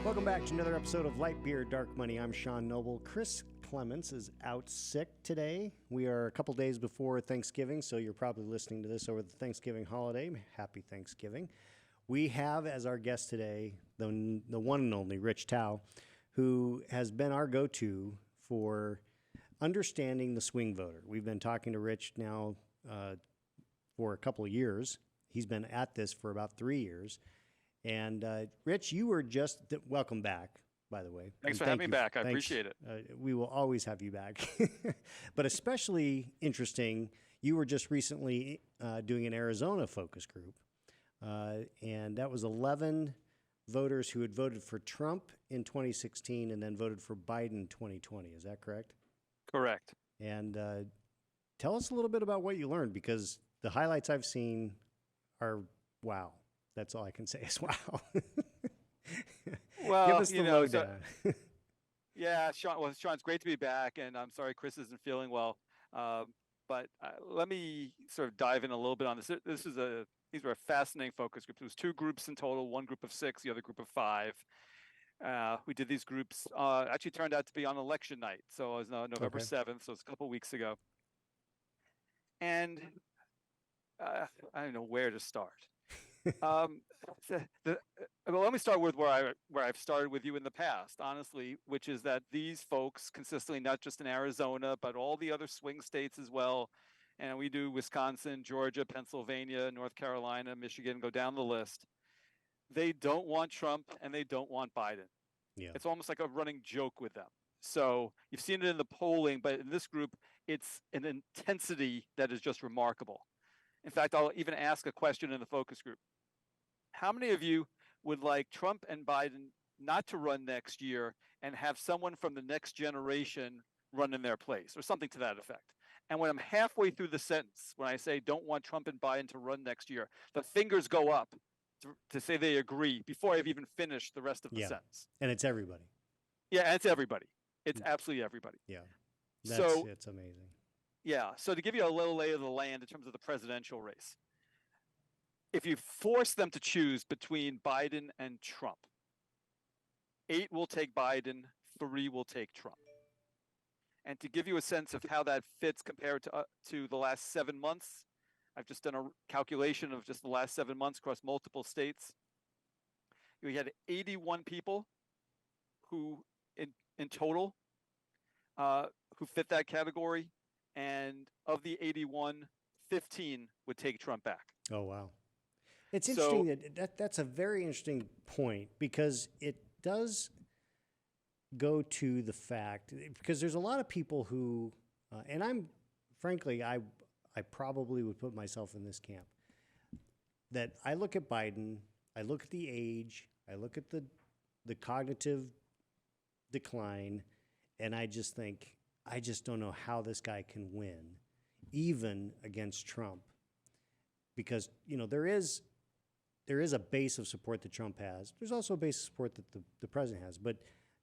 Welcome back to another episode of Light Beer, Dark Money. I'm Sean Noble. Chris Clements is out sick today. We are a couple days before Thanksgiving, so you're probably listening to this over the Thanksgiving holiday. Happy Thanksgiving. We have as our guest today the one and only Rich Thau, who has been our go-to for understanding the swing voter. We've been talking to Rich now for a couple of years. He's been at this for about 3 years. And Rich, you were just welcome back, by the way. Thanks for having me back. I appreciate it. We will always have you back. But especially interesting, you were just recently doing an Arizona focus group. And that was 11 voters who had voted for Trump in 2016 and then voted for Biden in 2020. Is that correct? Correct. And tell us a little bit about what you learned, because the highlights I've seen are wow. That's all I can say is wow. Well, give us the lowdown. Yeah, Sean. Well, Sean, it's great to be back, and I'm sorry Chris isn't feeling well. But let me sort of dive in a little bit on this. These were a fascinating focus groups. It was 2 groups in total, one group of 6, the other group of 5. We did these groups. Actually turned out to be on election night, so it was November 7th, so it's a couple of weeks ago. And I don't know where to start. Well, let me start with where I've started with you in the past, honestly, which is that these folks consistently, not just in Arizona, but all the other swing states as well, and we do Wisconsin, Georgia, Pennsylvania, North Carolina, Michigan, go down the list. They don't want Trump and they don't want Biden. Yeah. It's almost like a running joke with them. So you've seen it in the polling, but in this group, it's an intensity that is just remarkable. In fact, I'll even ask a question in the focus group. How many of you would like Trump and Biden not to run next year and have someone from the next generation run in their place, or something to that effect? And when I'm halfway through the sentence, when I say don't want Trump and Biden to run next year, the fingers go up to say they agree before I've even finished the rest of the sentence. And it's everybody. Yeah, and it's everybody. It's absolutely everybody. Yeah. It's amazing. Yeah. So to give you a little lay of the land in terms of the presidential race, if you force them to choose between Biden and Trump, 8 will take Biden, 3 will take Trump. And to give you a sense of how that fits compared to the last 7 months, I've just done a calculation of just the last 7 months across multiple states. We had 81 people who in total who fit that category. And of the 81, 15 would take Trump back. Oh, wow. It's interesting that's a very interesting point, because it does go to the fact, because there's a lot of people who, and I'm frankly, I probably would put myself in this camp, that I look at Biden, I look at the age, I look at the cognitive decline, and I just think, I just don't know how this guy can win, even against Trump, because there is a base of support that Trump has. There's also a base of support that the president has, but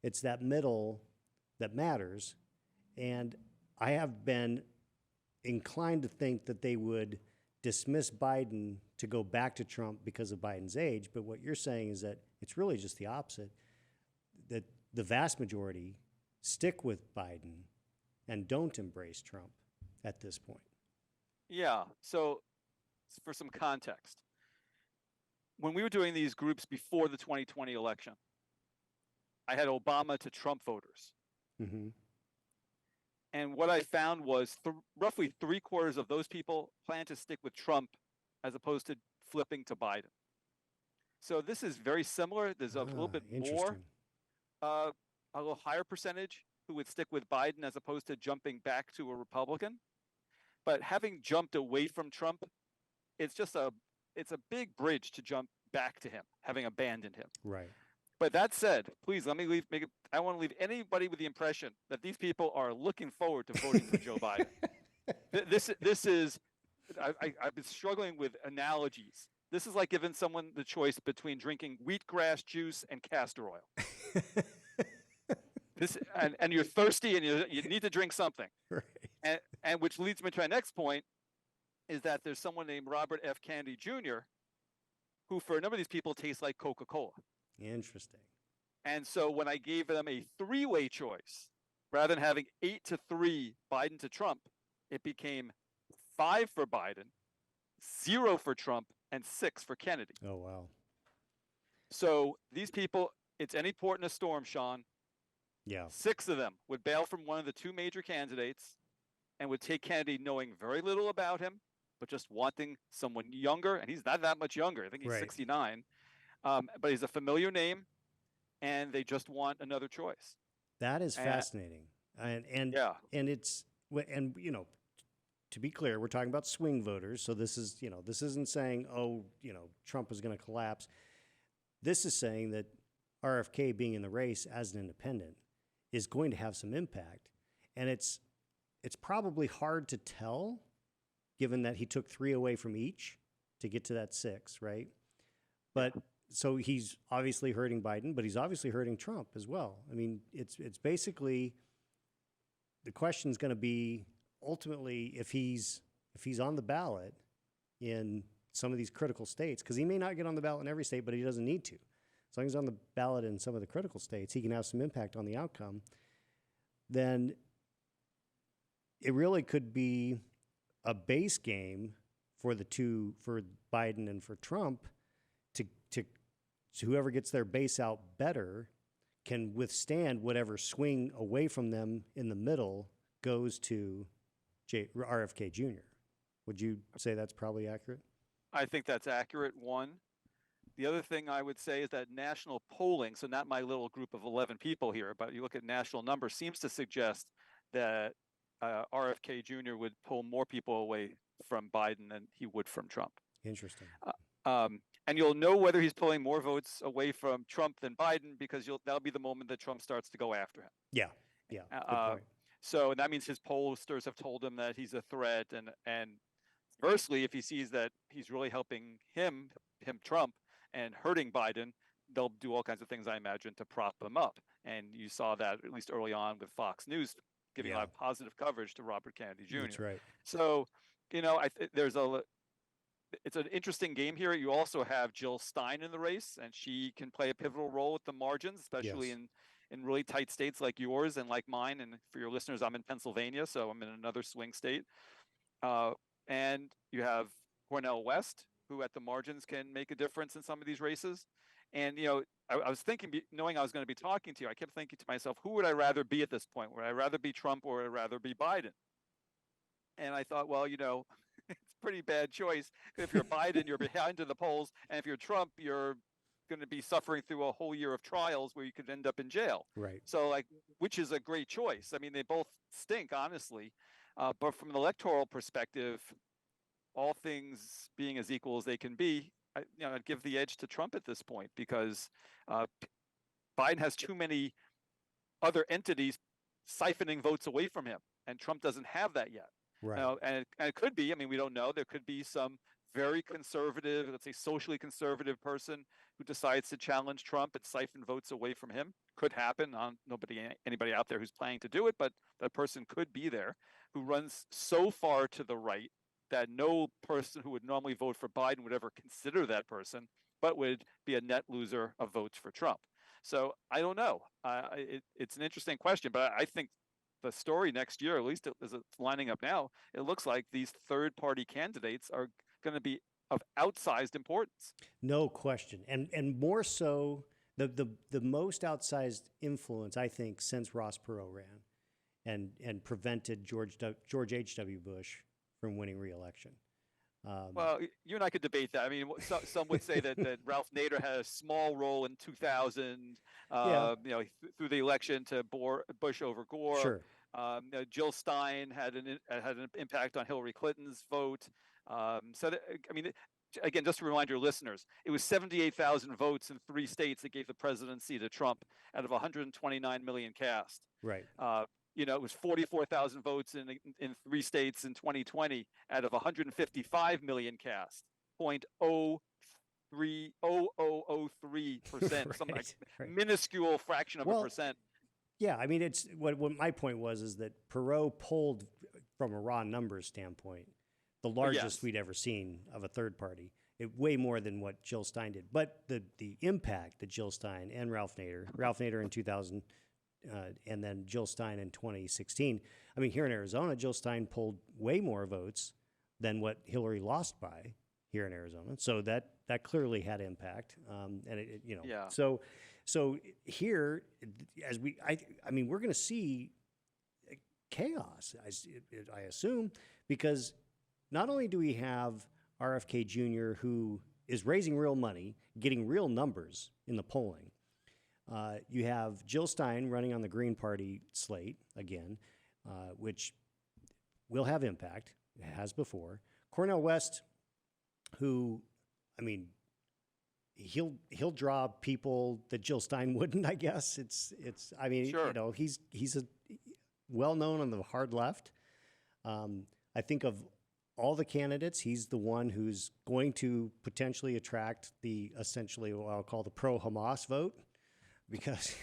it's that middle that matters. And I have been inclined to think that they would dismiss Biden to go back to Trump because of Biden's age. But what you're saying is that it's really just the opposite, that the vast majority stick with Biden and don't embrace Trump at this point. Yeah. So for some context, when we were doing these groups before the 2020 election, I had Obama to Trump voters. Mm-hmm. And what I found was roughly 3/4 of those people plan to stick with Trump as opposed to flipping to Biden. So this is very similar. There's a little bit more, a little higher percentage who would stick with Biden as opposed to jumping back to a Republican. But having jumped away from Trump, it's a big bridge to jump back to him, having abandoned him. Right. But that said, please let me I want to leave anybody with the impression that these people are looking forward to voting for Joe Biden. This is, I've been struggling with analogies. This is like giving someone the choice between drinking wheatgrass juice and castor oil. And you're thirsty and you need to drink something. Right. And which leads me to my next point, is that there's someone named Robert F. Kennedy Jr., who for a number of these people tastes like Coca-Cola. Interesting. And so when I gave them a three-way choice, rather than having 8-3 Biden to Trump, it became 5 for Biden, 0 for Trump, and 6 for Kennedy. Oh, wow. So these people, it's any port in a storm, Sean. Yeah. 6 of them would bail from one of the 2 major candidates and would take Kennedy knowing very little about him, but just wanting someone younger. And he's not that much younger. I think he's 69. But he's a familiar name, and they just want another choice. That is fascinating. And it's, and you know, to be clear, we're talking about swing voters. So this is, you know, this isn't saying, oh, you know, Trump is going to collapse. This is saying that RFK being in the race as an independent is going to have some impact. And it's probably hard to tell, given that he took 3 away from each to get to that 6, right? But so he's obviously hurting Biden, but he's obviously hurting Trump as well. I mean, it's basically, the question is going to be ultimately if he's on the ballot in some of these critical states, because he may not get on the ballot in every state, but he doesn't need to. As long as he's on the ballot in some of the critical states, he can have some impact on the outcome. Then it really could be a base game for the two, for Biden and for Trump, to whoever gets their base out better can withstand whatever swing away from them in the middle goes to RFK Jr. Would you say that's probably accurate? I think that's accurate, one. The other thing I would say is that national polling, so not my little group of 11 people here, but you look at national numbers, seems to suggest that RFK Jr. would pull more people away from Biden than he would from Trump. Interesting. And you'll know whether he's pulling more votes away from Trump than Biden because that'll be the moment that Trump starts to go after him. Yeah, yeah. Good point. So that means his pollsters have told him that he's a threat, and conversely, if he sees that he's really helping him Trump, and hurting Biden, they'll do all kinds of things, I imagine, to prop him up. And you saw that at least early on with Fox News giving a lot of positive coverage to Robert Kennedy Jr. That's right. So, you know, it's an interesting game here. You also have Jill Stein in the race, and she can play a pivotal role with the margins, especially in really tight states like yours and like mine. And for your listeners, I'm in Pennsylvania, so I'm in another swing state. And you have Cornel West, who at the margins can make a difference in some of these races. And, you know, I was thinking, knowing I was going to be talking to you, I kept thinking to myself, who would I rather be at this point? Would I rather be Trump or would I rather be Biden? And I thought, well, you know, it's a pretty bad choice. If you're Biden, you're behind in the polls. And if you're Trump, you're going to be suffering through a whole year of trials where you could end up in jail. Right. So, like, which is a great choice? I mean, they both stink, honestly. But from an electoral perspective, all things being as equal as they can be, I'd give the edge to Trump at this point because Biden has too many other entities siphoning votes away from him, and Trump doesn't have that yet. Right. And it could be, I mean, we don't know. There could be some very conservative, let's say socially conservative person who decides to challenge Trump and siphon votes away from him. Could happen. Anybody out there who's planning to do it, but that person could be there who runs so far to the right that no person who would normally vote for Biden would ever consider that person, but would be a net loser of votes for Trump. So I don't know. It's an interesting question, but I think the story next year, at least as it's lining up now, it looks like these third-party candidates are going to be of outsized importance. No question, and more so, the most outsized influence, I think, since Ross Perot ran, and prevented George H.W. Bush from winning re-election. Well, you and I could debate that. I mean, some would say that Ralph Nader had a small role in 2000, you know, through the election to Bush over Gore. Sure. Jill Stein had an impact on Hillary Clinton's vote. I mean, again, just to remind your listeners, it was 78,000 votes in 3 states that gave the presidency to Trump out of 129 million cast. Right. You know, it was 44,000 votes in 3 states in 2020 out of 155 million cast. 0.03%, some like minuscule fraction of a percent. Yeah, I mean, it's what my point was that Perot polled from a raw numbers standpoint the largest we'd ever seen of a third party. way more than what Jill Stein did. But the impact that Jill Stein and Ralph Nader in 2000, and then Jill Stein in 2016. I mean, here in Arizona, Jill Stein pulled way more votes than what Hillary lost by here in Arizona. So that clearly had impact. And Yeah. so here, I mean, we're going to see chaos, I assume, because not only do we have RFK Jr., who is raising real money, getting real numbers in the polling. You have Jill Stein running on the Green Party slate again, which will have impact. It has before. Cornel West, who, I mean, he'll draw people that Jill Stein wouldn't. I guess I mean, sure. he's a well known on the hard left. I think of all the candidates, he's the one who's going to potentially attract the essentially what I'll call the pro-Hamas vote, because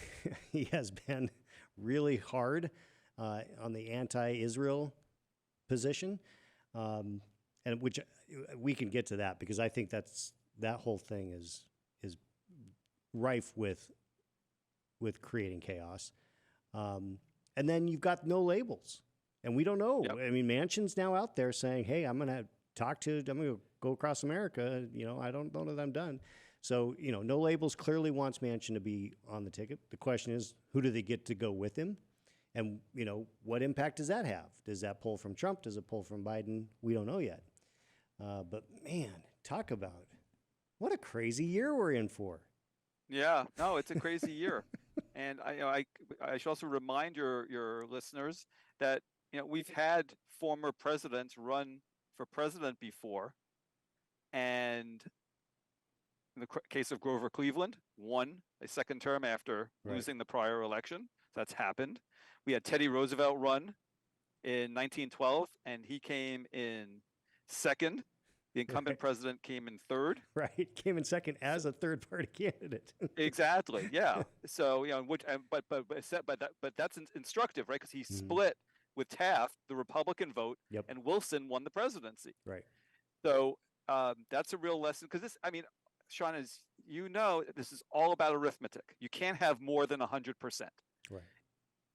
he has been really hard on the anti-Israel position, and which we can get to that, because I think that whole thing is rife with creating chaos. And then you've got no labels. And we don't know. Yep. I mean, Manchin's now out there saying, hey, I'm going to go across America. I don't know that I'm done. So, no labels clearly wants Manchin to be on the ticket. The question is, who do they get to go with him? And, what impact does that have? Does that pull from Trump? Does it pull from Biden? We don't know yet. But man, talk about what a crazy year we're in for. Yeah, no, it's a crazy year. And I should also remind your listeners that we've had former presidents run for president before, and in the case of Grover Cleveland, won a second term after losing the prior election. That's happened. We had Teddy Roosevelt run in 1912, and he came in second. The incumbent president came in third. Right, came in second as a third-party candidate. Exactly. Yeah. So but that's instructive, right? Because he split with Taft the Republican vote, and Wilson won the presidency. Right. So that's a real lesson, because this, I mean, Sean, as you know, this is all about arithmetic. You can't have more than 100%. Right.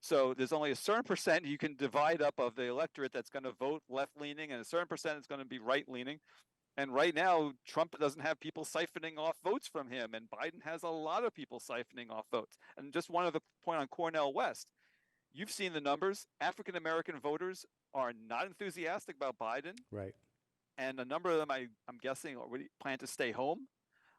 So there's only a certain percent you can divide up of the electorate that's going to vote left-leaning, and a certain percent is going to be right-leaning. And right now, Trump doesn't have people siphoning off votes from him, and Biden has a lot of people siphoning off votes. And just one other point on Cornel West. You've seen the numbers. African-American voters are not enthusiastic about Biden. Right. And a number of them, I'm guessing, already plan to stay home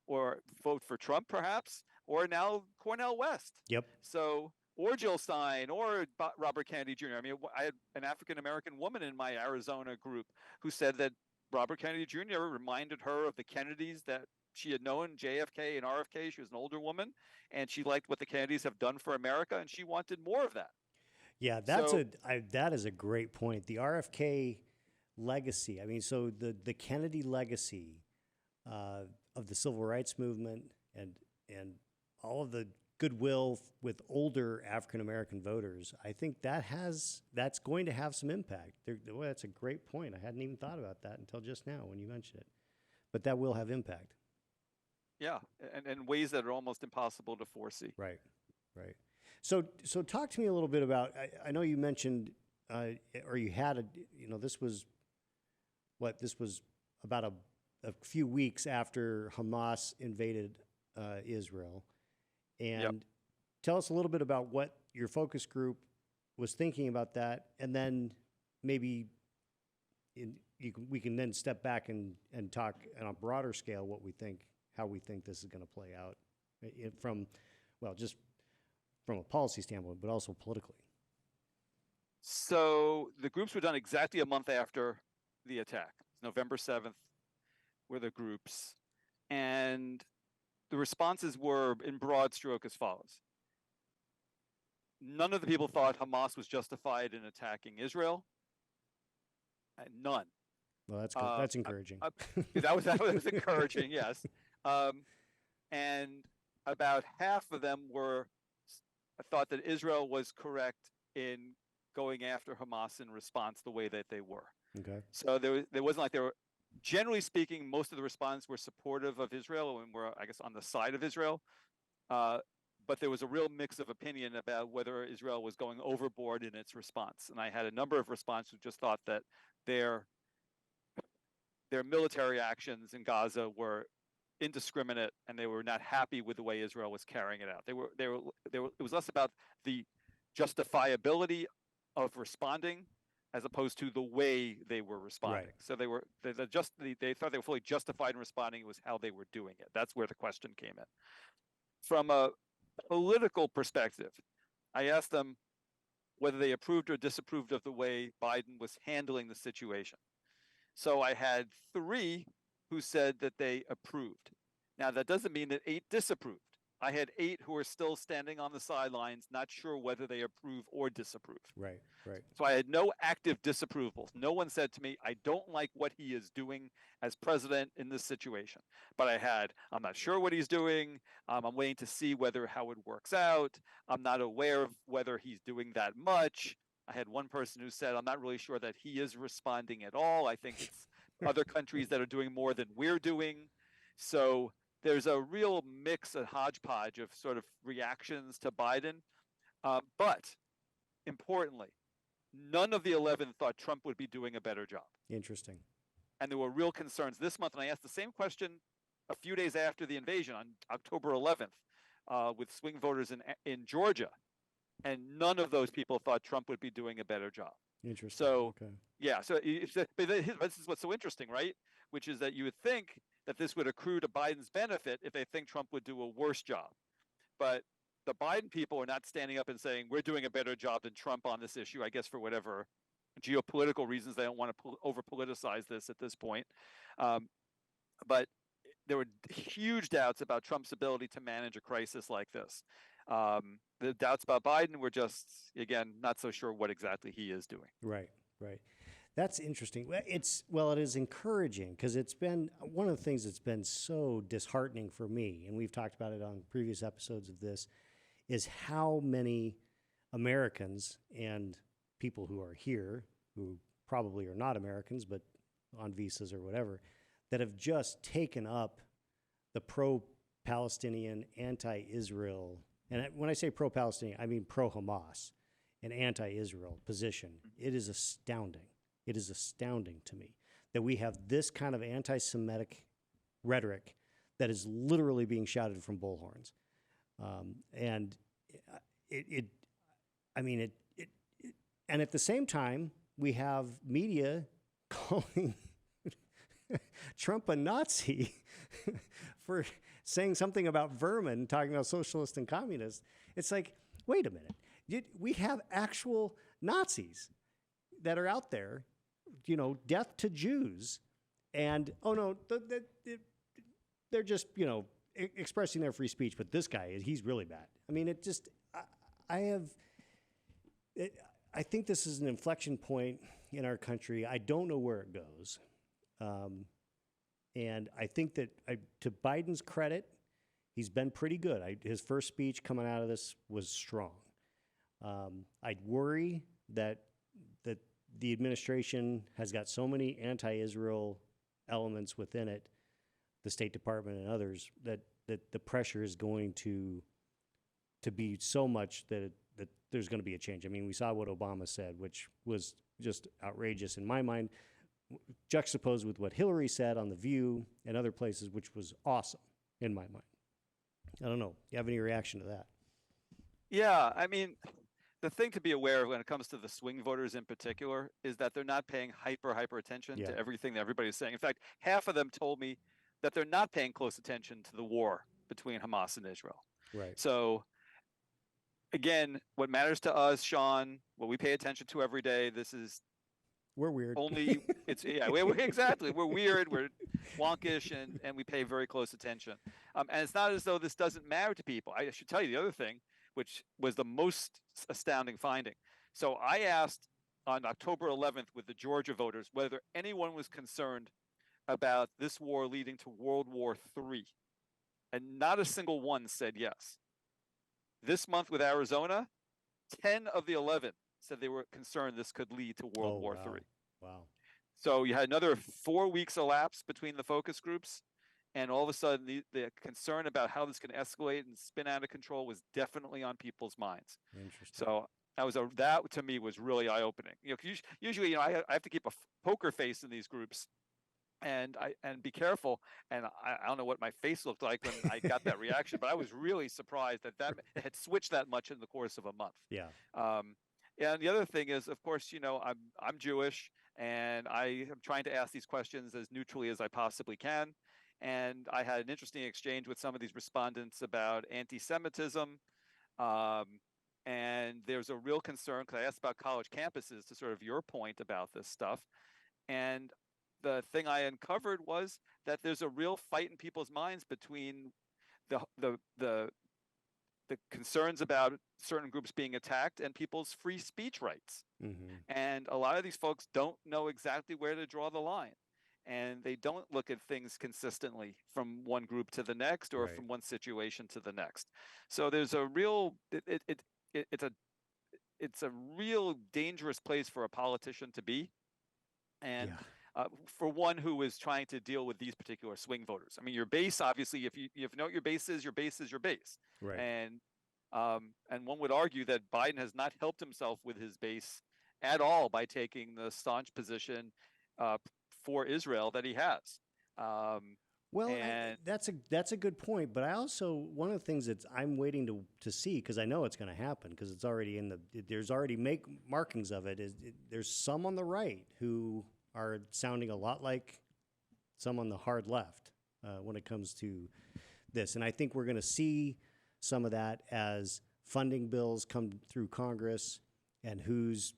or vote for Trump, perhaps, or now Cornel West. Yep. So, or Jill Stein, or Robert Kennedy Jr. I mean, I had an African-American woman in my Arizona group who said that Robert Kennedy Jr. reminded her of the Kennedys that she had known, JFK and RFK. She was an older woman, and she liked what the Kennedys have done for America, and she wanted more of that. Yeah, that is a great point. The RFK legacy. I mean, so the Kennedy legacy of the civil rights movement and all of the goodwill with older African American voters, I think that's going to have some impact. That's a great point. I hadn't even thought about that until just now when you mentioned it. But that will have impact. Yeah, and ways that are almost impossible to foresee. Right. So talk to me a little bit about. I know you mentioned, or you had this was about a few weeks after Hamas invaded Israel. And tell us a little bit about what your focus group was thinking about that, and then maybe we can then step back and talk on a broader scale how we think this is going to play out just from a policy standpoint, but also politically. So the groups were done exactly a month after the attack. November 7th were the groups, and the responses were in broad stroke as follows. None of the people thought Hamas was justified in attacking Israel. None. Well, that's encouraging. That was encouraging, yes. And about half of them thought that Israel was correct in going after Hamas in response the way that they were. Okay. So there wasn't like there were Generally speaking, most of the respondents were supportive of Israel and were, I guess, on the side of Israel. But there was a real mix of opinion about whether Israel was going overboard in its response. And I had a number of respondents who just thought that their military actions in Gaza were indiscriminate, and they were not happy with the way Israel was carrying it out. It was less about the justifiability of responding as opposed to the way they were responding. Right. So they thought they were fully justified in responding. It was how they were doing it. That's where the question came in. From a political perspective, I asked them whether they approved or disapproved of the way Biden was handling the situation. So I had 3 who said that they approved. Now, that doesn't mean that 8 disapproved. I had 8 who are still standing on the sidelines, not sure whether they approve or disapprove. Right. So I had no active disapprovals. No one said to me, I don't like what he is doing as president in this situation. But I'm not sure what he's doing. I'm waiting to see how it works out. I'm not aware of whether he's doing that much. I had one person who said, I'm not really sure that he is responding at all. I think it's other countries that are doing more than we're doing. So there's a real mix, a hodgepodge of sort of reactions to Biden. But importantly, none of the 11 thought Trump would be doing a better job. Interesting. And there were real concerns this month. And I asked the same question a few days after the invasion on October 11th with swing voters in Georgia. And none of those people thought Trump would be doing a better job. Interesting. So, okay. Yeah. So this is what's so interesting, right? Which is that you would think that this would accrue to Biden's benefit if they think Trump would do a worse job. But the Biden people are not standing up and saying, we're doing a better job than Trump on this issue, I guess for whatever geopolitical reasons. They don't want to over-politicize this at this point. But there were huge doubts about Trump's ability to manage a crisis like this. The doubts about Biden were just, again, not so sure what exactly he is doing. Right. That's interesting. It is encouraging because it's been one of the things that's been so disheartening for me, and we've talked about it on previous episodes of this, is how many Americans and people who are here, who probably are not Americans, but on visas or whatever, that have just taken up the pro-Palestinian, anti-Israel, and when I say pro-Palestinian, I mean pro-Hamas and anti-Israel position. It is astounding. It is astounding to me that we have this kind of anti-Semitic rhetoric that is literally being shouted from bullhorns. And and at the same time, we have media calling Trump a Nazi for saying something about vermin, talking about socialists and communists. It's like, wait a minute. We have actual Nazis that are out there, death to Jews. And, oh no, they're just, expressing their free speech. But this guy, he's really bad. I mean, I think this is an inflection point in our country. I don't know where it goes. And I think that, to Biden's credit, he's been pretty good. His first speech coming out of this was strong. I'd worry that the administration has got so many anti-Israel elements within it, the State Department and others, that the pressure is going to be so much that there's going to be a change. I mean, we saw what Obama said, which was just outrageous in my mind, juxtaposed with what Hillary said on The View and other places, which was awesome in my mind. I don't know. You have any reaction to that? Yeah, I mean, the thing to be aware of when it comes to the swing voters in particular is that they're not paying hyper attention to everything that everybody's saying. In fact, half of them told me that they're not paying close attention to the war between Hamas and Israel. Right. So, again, what matters to us, Sean, what we pay attention to every day, we're weird. Exactly. We're weird. We're wonkish, and we pay very close attention. And it's not as though this doesn't matter to people. I should tell you the other thing, which was the most astounding finding. So I asked on October 11th with the Georgia voters whether anyone was concerned about this war leading to World War III, and not a single one said yes. This month with Arizona, 10 of the 11 said they were concerned this could lead to World War III. Wow. So you had another 4 weeks elapse between the focus groups, and all of a sudden the concern about how this can escalate and spin out of control was definitely on people's minds. Interesting. So that to me was really eye-opening. Usually, I have to keep a poker face in these groups, and be careful. And I don't know what my face looked like when I got that reaction, but I was really surprised that it had switched that much in the course of a month. Yeah. And the other thing is, of course, I'm Jewish, and I am trying to ask these questions as neutrally as I possibly can. And I had an interesting exchange with some of these respondents about anti-Semitism. And there's a real concern, because I asked about college campuses, to sort of your point about this stuff. And the thing I uncovered was that there's a real fight in people's minds between the concerns about certain groups being attacked and people's free speech rights. Mm-hmm. And a lot of these folks don't know exactly where to draw the line. And they don't look at things consistently from one group to the next, or Right. from one situation to the next. So there's a real it's a real dangerous place for a politician to be. And for one who is trying to deal with these particular swing voters. I mean, your base, obviously, if you know what your base is, your base is your base. Right. And one would argue that Biden has not helped himself with his base at all by taking the staunch position for Israel that he has. Well, that's a good point, but I also, one of the things that I'm waiting to see, because I know it's going to happen, because it's already there's already markings of it, there's some on the right who are sounding a lot like some on the hard left when it comes to this, and I think we're going to see some of that as funding bills come through Congress, and who's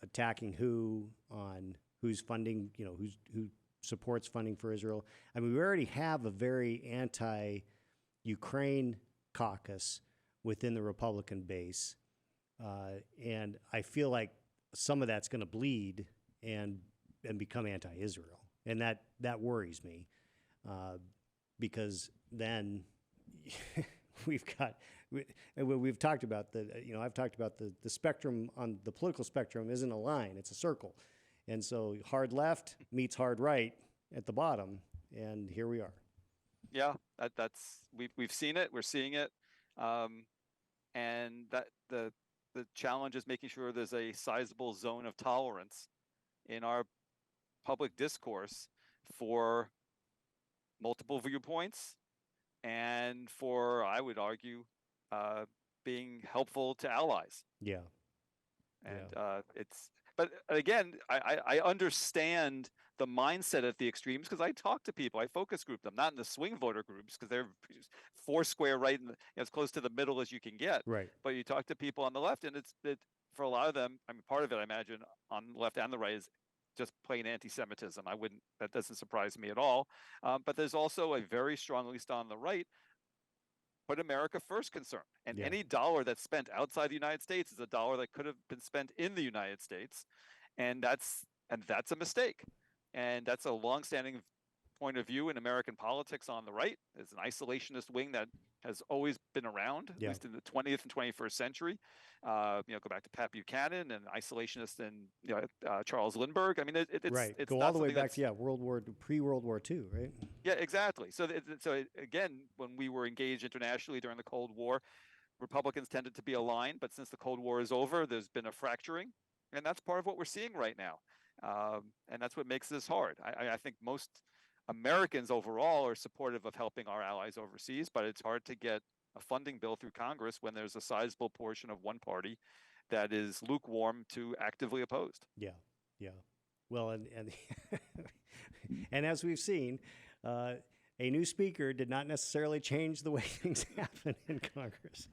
attacking who on who's funding, who supports funding for Israel. I mean, we already have a very anti-Ukraine caucus within the Republican base, and I feel like some of that's going to bleed and become anti-Israel, and that worries me, because then we've talked about I've talked about the spectrum, on the political spectrum isn't a line, it's a circle. And so hard left meets hard right at the bottom, and here we are. Yeah, we've seen it. We're seeing it, and that the challenge is making sure there's a sizable zone of tolerance in our public discourse for multiple viewpoints, and for, I would argue, being helpful to allies. Yeah. And but again, I understand the mindset at the extremes, because I talk to people, I focus group them, not in the swing voter groups, because they're foursquare right in as close to the middle as you can get. Right. But you talk to people on the left, and for a lot of them, I mean, part of it, I imagine, on the left and the right is just plain anti-Semitism. That doesn't surprise me at all. But there's also a very strong, at least on the right, put America first concern. And any dollar that's spent outside the United States is a dollar that could have been spent in the United States. And that's a mistake. And that's a longstanding point of view in American politics on the right. It's an isolationist wing that has always been around, at least in the 20th and 21st century. Go back to Pat Buchanan and isolationist and Charles Lindbergh. I mean, it's right. It's go all the way back to pre-World War II, right? Yeah, exactly. So again, when we were engaged internationally during the Cold War, Republicans tended to be aligned, but since the Cold War is over, there's been a fracturing, and that's part of what we're seeing right now. And that's what makes this hard. I think most Americans overall are supportive of helping our allies overseas, but it's hard to get a funding bill through Congress when there's a sizable portion of one party that is lukewarm to actively opposed. Yeah. Well, and and as we've seen, a new speaker did not necessarily change the way things happen in Congress.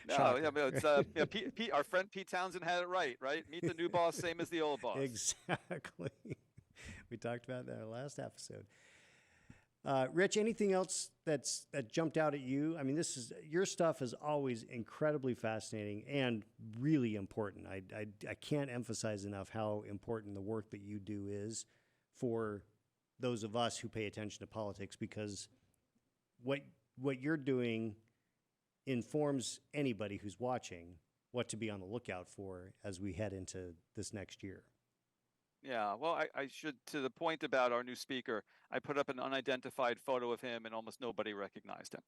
No, it's our friend Pete Townsend had it right? Meet the new boss, same as the old boss. Exactly. We talked about that in our last episode. Rich, anything else that jumped out at you? I mean, your stuff is always incredibly fascinating and really important. I can't emphasize enough how important the work that you do is for those of us who pay attention to politics, because what you're doing informs anybody who's watching what to be on the lookout for as we head into this next year. Yeah, well, I should, to the point about our new speaker, I put up an unidentified photo of him and almost nobody recognized him.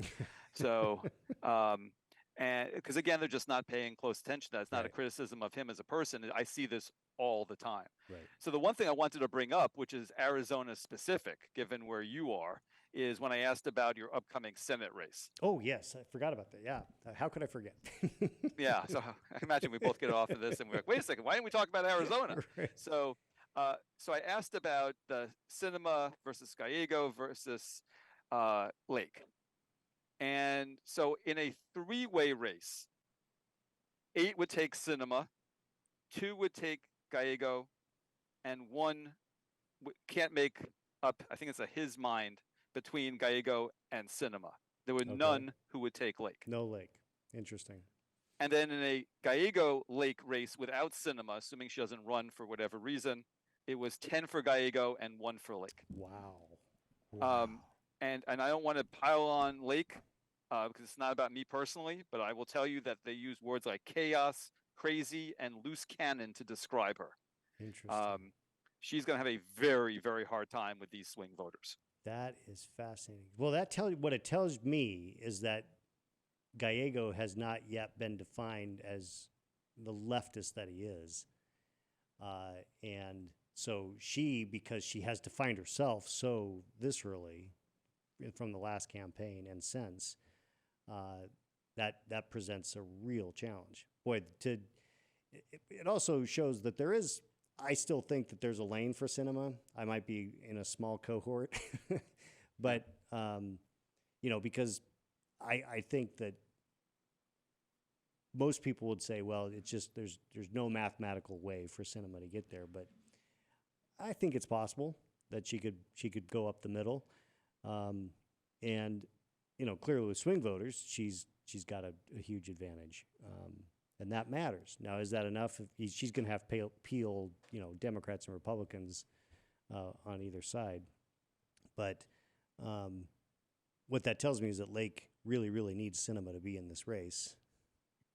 So, um, and because again, they're just not paying close attention to that. It's not a Right. criticism of him as a person. I see this all the time. Right. So the one thing I wanted to bring up, which is Arizona specific, given where you are, is when I asked about your upcoming Senate race. Oh, yes. I forgot about that. Yeah. How could I forget? Yeah, so I imagine we both get off of this and we're like, wait a second, why didn't we talk about Arizona? Right. So I asked about the Cinema versus Gallego versus Lake. And so in a three-way race, 8 would take Cinema, 2 would take Gallego, and 1 can't make up, I think it's a his mind, between Gallego and Cinema. There were none who would take Lake. No Lake. Interesting. And then in a Gallego Lake race without Cinema, assuming she doesn't run for whatever reason, it was 10 for Gallego and 1 for Lake. Wow. Wow. And I don't want to pile on Lake because it's not about me personally, but I will tell you that they use words like chaos, crazy, and loose cannon to describe her. Interesting. She's going to have a very, very hard time with these swing voters. That is fascinating. Well, what it tells me is that Gallego has not yet been defined as the leftist that he is. And so because she has defined herself so viscerally from the last campaign and since, that presents a real challenge. Boy, it also shows that I still think that there's a lane for Cinema. I might be in a small cohort, but, because I think that most people would say, well, it's just there's no mathematical way for Cinema to get there, but I think it's possible that she could go up the middle, and clearly with swing voters, she's got a huge advantage, and that matters. Now, is that enough? She's going to have to peel Democrats and Republicans on either side, but what that tells me is that Lake really, really needs Cinema to be in this race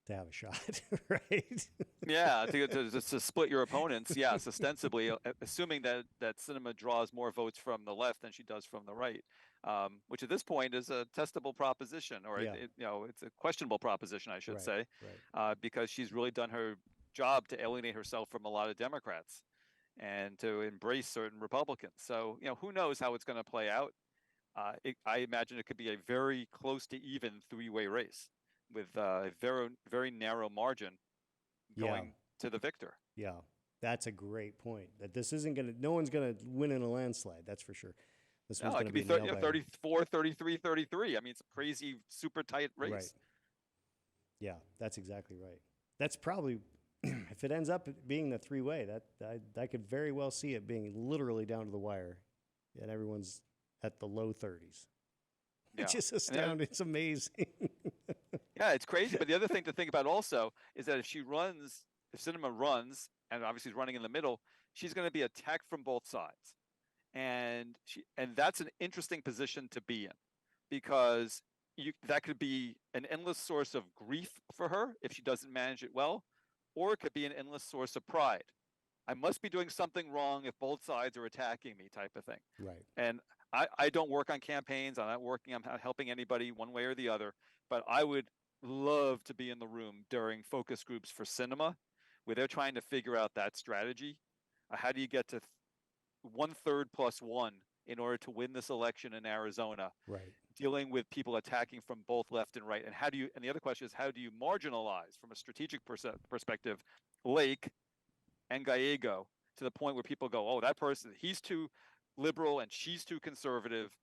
to have a shot, right? Yeah, to split your opponents, yes, ostensibly, assuming that Cinema draws more votes from the left than she does from the right, which at this point is a testable proposition, or Yeah. it's a questionable proposition, I should Right, say, right. because she's really done her job to alienate herself from a lot of Democrats and to embrace certain Republicans. So, who knows how it's going to play out? I imagine it could be a very close to even three-way race with a very, very narrow margin going to the victor. Yeah, that's a great point. That this isn't going to, no one's going to win in a landslide, that's for sure. This one's going to be 34, 33, 33. I mean, it's a crazy, super tight race. Right. Yeah, that's exactly right. That's probably, if it ends up being the three-way, I could very well see it being literally down to the wire, and everyone's at the low 30s. Yeah. It's just astounding. It's amazing. Yeah, it's crazy. But the other thing to think about also is that if Cinema runs, and obviously is running in the middle, she's going to be attacked from both sides. And that's an interesting position to be in, because that could be an endless source of grief for her if she doesn't manage it well, or it could be an endless source of pride. I must be doing something wrong if both sides are attacking me, type of thing. Right. And I don't work on campaigns. I'm not helping anybody one way or the other, but I would love to be in the room during focus groups for Cinema, where they're trying to figure out that strategy. How do you get to 1/3 plus 1 in order to win this election in Arizona? Right. Dealing with people attacking from both left and right. And the other question is, how do you marginalize from a strategic perspective, Lake and Gallego, to the point where people go, oh, that person, he's too liberal and she's too conservative.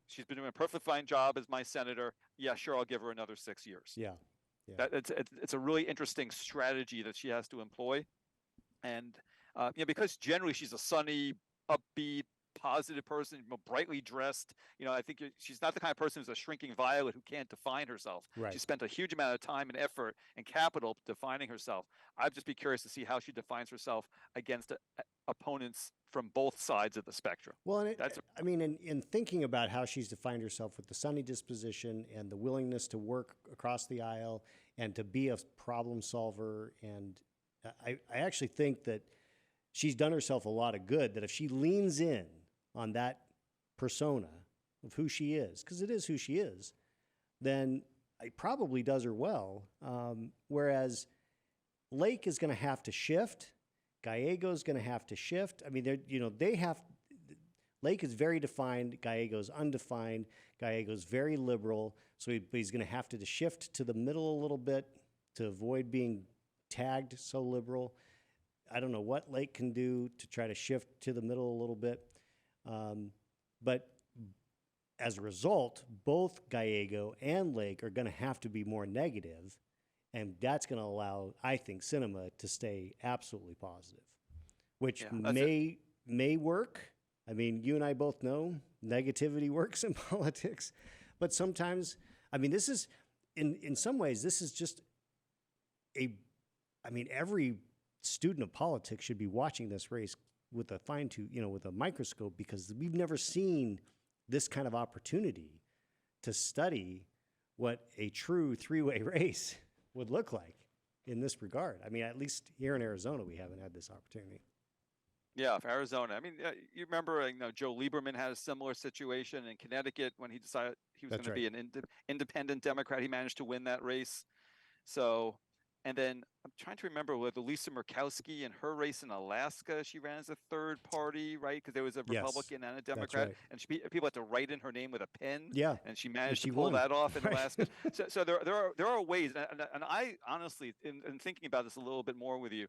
She's been doing a perfectly fine job as my senator. Yeah, sure, I'll give her another 6 years. Yeah. Yeah. It's a really interesting strategy that she has to employ. And because generally she's a sunny, upbeat, positive person, brightly dressed. I think she's not the kind of person who's a shrinking violet who can't define herself. Right. She spent a huge amount of time and effort and capital defining herself. I'd just be curious to see how she defines herself against opponents from both sides of the spectrum. Well, in thinking about how she's defined herself with the sunny disposition and the willingness to work across the aisle and to be a problem solver, and I actually think that she's done herself a lot of good, that if she leans in on that persona of who she is, because it is who she is, then it probably does her well. Whereas Lake is going to have to shift. Gallego's going to have to shift. I mean, they have. Lake is very defined. Gallego's undefined. Gallego's very liberal. So he's going to have to shift to the middle a little bit to avoid being tagged so liberal. I don't know what Lake can do to try to shift to the middle a little bit. But as a result, both Gallego and Lake are going to have to be more negative, and that's going to allow, I think, Sinema to stay absolutely positive, which may work. I mean, you and I both know negativity works in politics, but sometimes, I mean, this is, in some ways, this is just every student of politics should be watching this race with a with a microscope, because we've never seen this kind of opportunity to study what a true three-way race would look like in this regard. I mean, at least here in Arizona, we haven't had this opportunity. Yeah, for Arizona. I mean, you remember, Joe Lieberman had a similar situation in Connecticut when he decided he was going to be an independent Democrat. He managed to win that race. So, and then I'm trying to remember with Lisa Murkowski in her race in Alaska, she ran as a third party, right? Because there was a Republican and a Democrat, right. and people had to write in her name with a pen. Yeah, and she managed to pull that off in Alaska. So there are ways, and I honestly, in thinking about this a little bit more with you,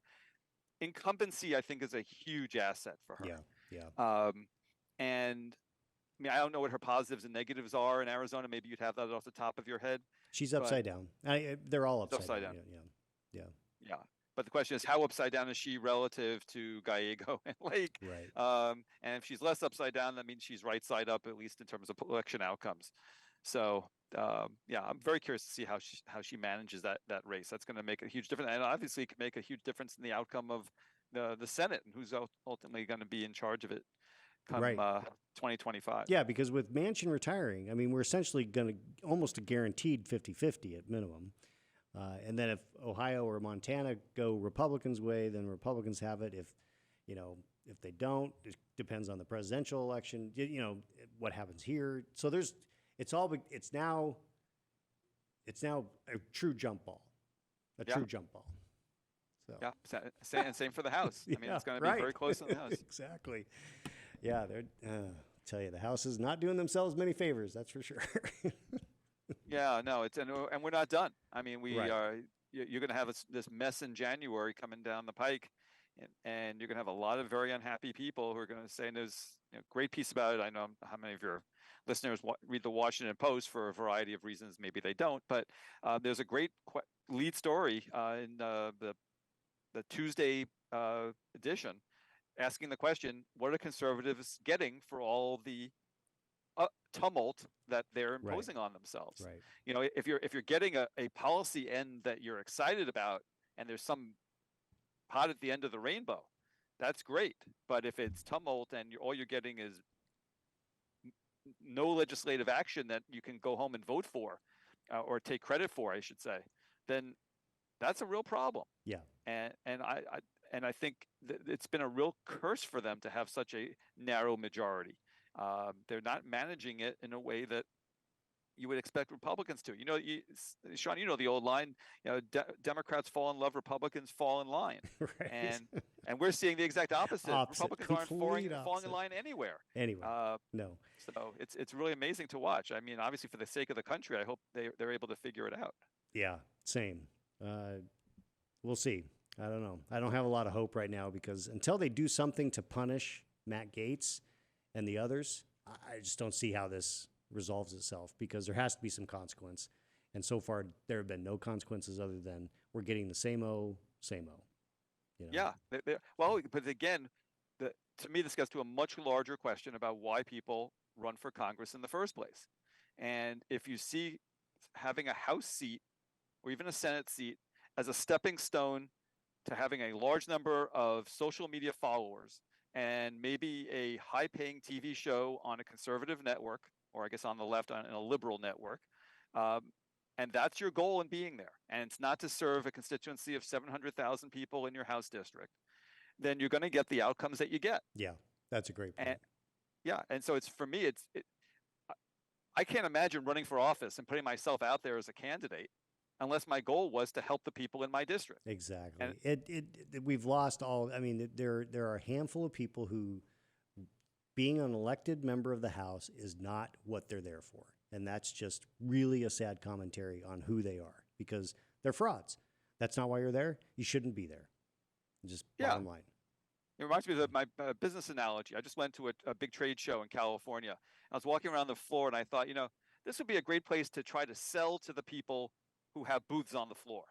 incumbency, I think, is a huge asset for her. Yeah. And I mean, I don't know what her positives and negatives are in Arizona. Maybe you'd have that off the top of your head. She's upside down. They're all upside down. Yeah. But the question is, how upside down is she relative to Gallego and Lake? Right. And if she's less upside down, that means she's right side up, at least in terms of election outcomes. So I'm very curious to see how she manages that race. That's going to make a huge difference, and obviously it could make a huge difference in the outcome of the Senate and who's ultimately going to be in charge of it come 2025. Yeah, because with Manchin retiring, I mean, we're essentially going to almost a guaranteed 50-50 at minimum. And then if Ohio or Montana go Republicans' way, then Republicans have it. If they don't, it depends on the presidential election. What happens here. So it's now a true jump ball, true jump ball. So and same for the House. I mean, it's going to be very close in the House. Exactly. Yeah, tell you, the House is not doing themselves many favors. That's for sure. Yeah, no, and we're not done. I mean, you're going to have this mess in January coming down the pike, and you're going to have a lot of very unhappy people who are going to say, and there's a great piece about it. I know how many of your listeners read the Washington Post for a variety of reasons. Maybe they don't, but there's a great lead story in the Tuesday edition asking the question, what are conservatives getting for all the tumult that they're imposing on themselves? Right. If you're getting a policy end that you're excited about, and there's some pot at the end of the rainbow, that's great. But if it's tumult and all you're getting is no legislative action that you can go home and vote for, or take credit for, I should say, then that's a real problem. Yeah. And I think it's been a real curse for them to have such a narrow majority. They're not managing it in a way that you would expect Republicans to. Sean, the old line, Democrats fall in love, Republicans fall in line. Right. And we're seeing the exact opposite. Republicans aren't falling in line anywhere. No. So it's really amazing to watch. I mean, obviously, for the sake of the country, I hope they're able to figure it out. Yeah, same. We'll see. I don't know. I don't have a lot of hope right now, because until they do something to punish Matt Gaetz and the others, I just don't see how this resolves itself, because there has to be some consequence. And so far, there have been no consequences other than we're getting the same o. Yeah. Well, but again, to me, this gets to a much larger question about why people run for Congress in the first place. And if you see having a House seat or even a Senate seat as a stepping stone to having a large number of social media followers and maybe a high-paying TV show on a conservative network, or I guess on the left on a liberal network, and that's your goal in being there, and it's not to serve a constituency of 700,000 people in your House district, then you're going to get the outcomes that you get. Yeah, that's a great point. And yeah, and so it's for me, I can't imagine running for office and putting myself out there as a candidate unless my goal was to help the people in my district. Exactly. We've lost all. I mean, there are a handful of people who being an elected member of the House is not what they're there for, and that's just really a sad commentary on who they are because they're frauds. That's not why you're there. You shouldn't be there. Just bottom line. It reminds me of my business analogy. I just went to a big trade show in California. I was walking around the floor and I thought, this would be a great place to try to sell to the people who have booths on the floor.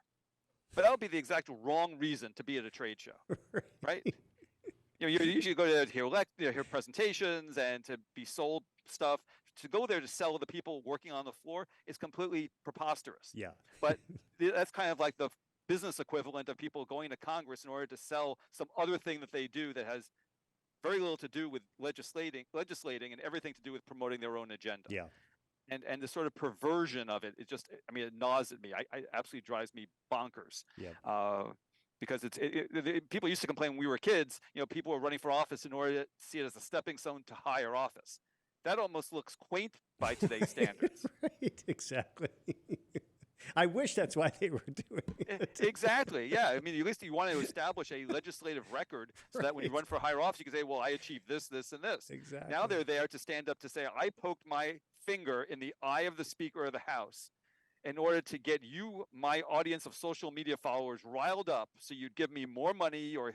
But that would be the exact wrong reason to be at a trade show, right? You usually go there to hear presentations and to be sold stuff. To go there to sell to the people working on the floor is completely preposterous. Yeah. But that's kind of like the business equivalent of people going to Congress in order to sell some other thing that they do that has very little to do with legislating and everything to do with promoting their own agenda. Yeah. And the sort of perversion of it, it gnaws at me. I absolutely drives me bonkers. Yeah. Because people used to complain when we were kids, people were running for office in order to see it as a stepping stone to higher office. That almost looks quaint by today's standards. Right, exactly. I wish that's why they were doing it. Exactly. Yeah. I mean, at least you want to establish a legislative record so that when you run for higher office, you can say, well, I achieved this, this, and this. Exactly. Now they're there to stand up to say, I poked my finger in the eye of the Speaker of the House in order to get you, my audience of social media followers, riled up so you'd give me more money or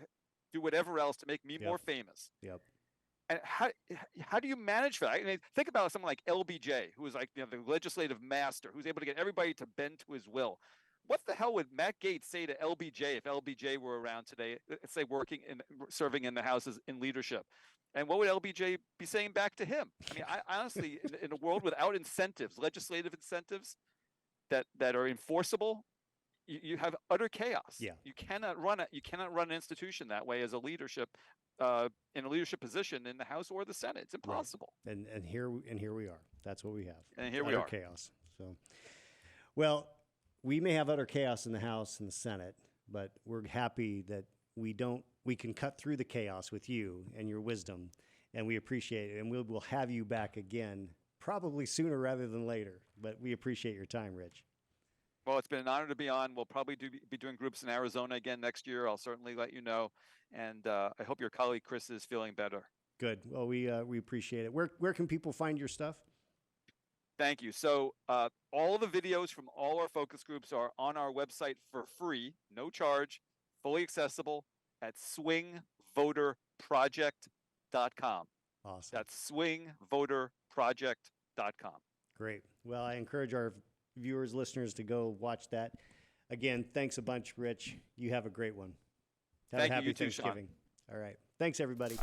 do whatever else to make me more famous. Yep. And how do you manage that? I mean, think about someone like LBJ, who is like the legislative master, who's able to get everybody to bend to his will. What the hell would Matt Gaetz say to LBJ if LBJ were around today, say serving in the House in leadership? And what would LBJ be saying back to him? I mean, I honestly, in a world without incentives, legislative incentives that are enforceable, you have utter chaos. Yeah. You cannot run an institution that way as a leadership. In a leadership position in the House or the Senate. It's impossible. Right. And here we are. That's what we have. And here we are. Chaos. So, well, we may have utter chaos in the House and the Senate, but we're happy that we can cut through the chaos with you and your wisdom, and we appreciate it. And we'll have you back again, probably sooner rather than later. But we appreciate your time, Rich. Well, it's been an honor to be on. We'll probably be doing groups in Arizona again next year. I'll certainly let you know. And I hope your colleague Chris is feeling better. Good. Well, we appreciate it. Where can people find your stuff? Thank you. So all the videos from all our focus groups are on our website for free, no charge, fully accessible at swingvoterproject.com. Awesome. That's swingvoterproject.com. Great. Well, I encourage our viewers, listeners to go watch that. Again, thanks a bunch, Rich. You have a great one. Have a happy Thanksgiving. All right. Thanks, everybody.